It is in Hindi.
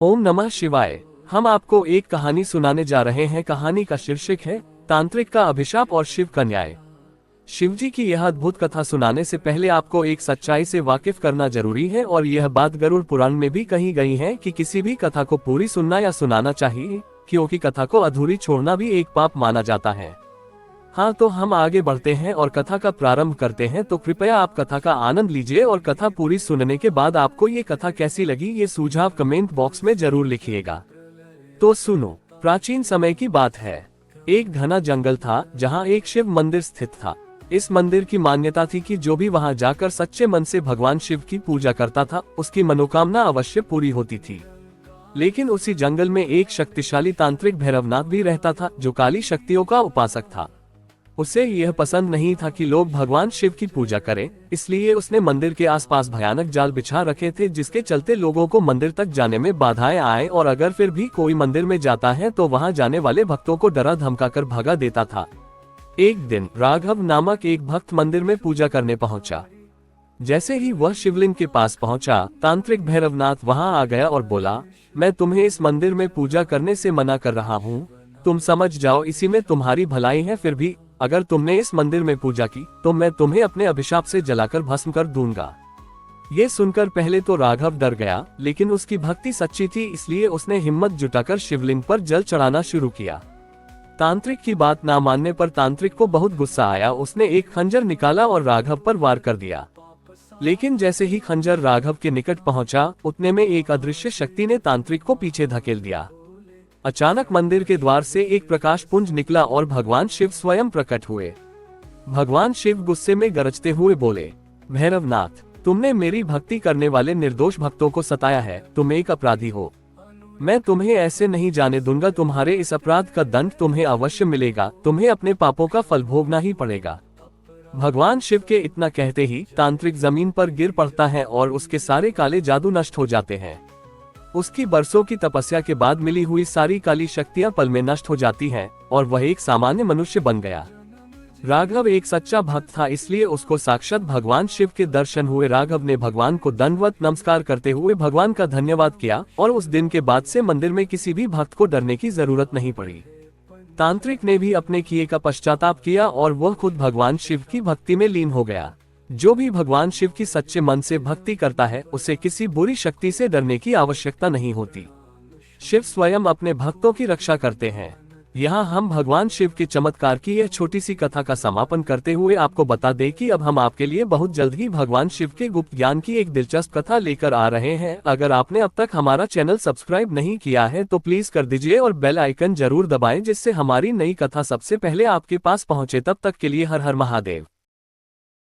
ओम नमः शिवाय। हम आपको एक कहानी सुनाने जा रहे हैं। कहानी का शीर्षक है तांत्रिक का अभिशाप और शिव का न्याय। शिवजी की यह अद्भुत कथा सुनाने से पहले आपको एक सच्चाई से वाकिफ करना जरूरी है, और यह बात गरुड़ पुराण में भी कही गई है कि किसी भी कथा को पूरी सुनना या सुनाना चाहिए, क्योंकि कथा को अधूरी छोड़ना भी एक पाप माना जाता है। हाँ, तो हम आगे बढ़ते हैं और कथा का प्रारंभ करते हैं। तो कृपया आप कथा का आनंद लीजिए, और कथा पूरी सुनने के बाद आपको ये कथा कैसी लगी ये सुझाव कमेंट बॉक्स में जरूर लिखिएगा। तो सुनो। प्राचीन समय की बात है। एक घना जंगल था जहाँ एक शिव मंदिर स्थित था। इस मंदिर की मान्यता थी कि जो भी वहाँ जाकर सच्चे मन से भगवान शिव की पूजा करता था, उसकी मनोकामना अवश्य पूरी होती थी। लेकिन उसी जंगल में एक शक्तिशाली तांत्रिक भैरवनाथ भी रहता था, जो काली शक्तियों का उपासक था। उसे यह पसंद नहीं था कि लोग भगवान शिव की पूजा करें, इसलिए उसने मंदिर के आसपास भयानक जाल बिछा रखे थे, जिसके चलते लोगों को मंदिर तक जाने में बाधाएं आए, और अगर फिर भी कोई मंदिर में जाता है तो वहां जाने वाले भक्तों को डरा धमकाकर भगा देता था। एक दिन राघव नामक एक भक्त मंदिर में पूजा करने पहुंचा। जैसे ही वह शिवलिंग के पास पहुंचा, तांत्रिक भैरवनाथ वहां आ गया और बोला, मैं तुम्हें इस मंदिर में पूजा करने से मना कर रहा हूँ। तुम समझ जाओ, इसी में तुम्हारी भलाई है। फिर भी अगर तुमने इस मंदिर में पूजा की तो मैं तुम्हें अपने अभिशाप से जलाकर भस्म कर दूंगा। ये सुनकर पहले तो राघव डर गया, लेकिन उसकी भक्ति सच्ची थी, इसलिए उसने हिम्मत जुटाकर शिवलिंग पर जल चढ़ाना शुरू किया। तांत्रिक की बात ना मानने पर तांत्रिक को बहुत गुस्सा आया। उसने एक खंजर निकाला और राघव पर वार कर दिया। लेकिन जैसे ही खंजर राघव के निकट पहुंचा, उतने में एक अदृश्य शक्ति ने तांत्रिक को पीछे धकेल दिया। अचानक मंदिर के द्वार से एक प्रकाश पुंज निकला और भगवान शिव स्वयं प्रकट हुए। भगवान शिव गुस्से में गरजते हुए बोले, भैरवनाथ, तुमने मेरी भक्ति करने वाले निर्दोष भक्तों को सताया है। तुम एक अपराधी हो। मैं तुम्हें ऐसे नहीं जाने दूंगा। तुम्हारे इस अपराध का दंड तुम्हें अवश्य मिलेगा। तुम्हें अपने पापों का फल भोगना ही पड़ेगा। भगवान शिव के इतना कहते ही तांत्रिक जमीन पर गिर पड़ता है और उसके सारे काले जादू नष्ट हो जाते हैं। उसकी बरसों की तपस्या के बाद मिली हुई सारी काली शक्तियां पल में नष्ट हो जाती हैं, और वह एक सामान्य मनुष्य बन गया। राघव एक सच्चा भक्त था, इसलिए उसको साक्षात भगवान शिव के दर्शन हुए। राघव ने भगवान को दंडवत नमस्कार करते हुए भगवान का धन्यवाद किया, और उस दिन के बाद से मंदिर में किसी भी भक्त को डरने की जरूरत नहीं पड़ी। तांत्रिक ने भी अपने किए का पश्चाताप किया और वह खुद भगवान शिव की भक्ति में लीन हो गया। जो भी भगवान शिव की सच्चे मन से भक्ति करता है, उसे किसी बुरी शक्ति से डरने की आवश्यकता नहीं होती। शिव स्वयं अपने भक्तों की रक्षा करते हैं। यहाँ हम भगवान शिव के चमत्कार की यह छोटी सी कथा का समापन करते हुए आपको बता दें कि अब हम आपके लिए बहुत जल्द ही भगवान शिव के गुप्त ज्ञान की एक दिलचस्प कथा लेकर आ रहे हैं। अगर आपने अब तक हमारा चैनल सब्सक्राइब नहीं किया है तो प्लीज कर दीजिए और बेल आइकन जरूर दबाएं, जिससे हमारी नई कथा सबसे पहले आपके पास पहुँचे। तब तक के लिए हर हर महादेव।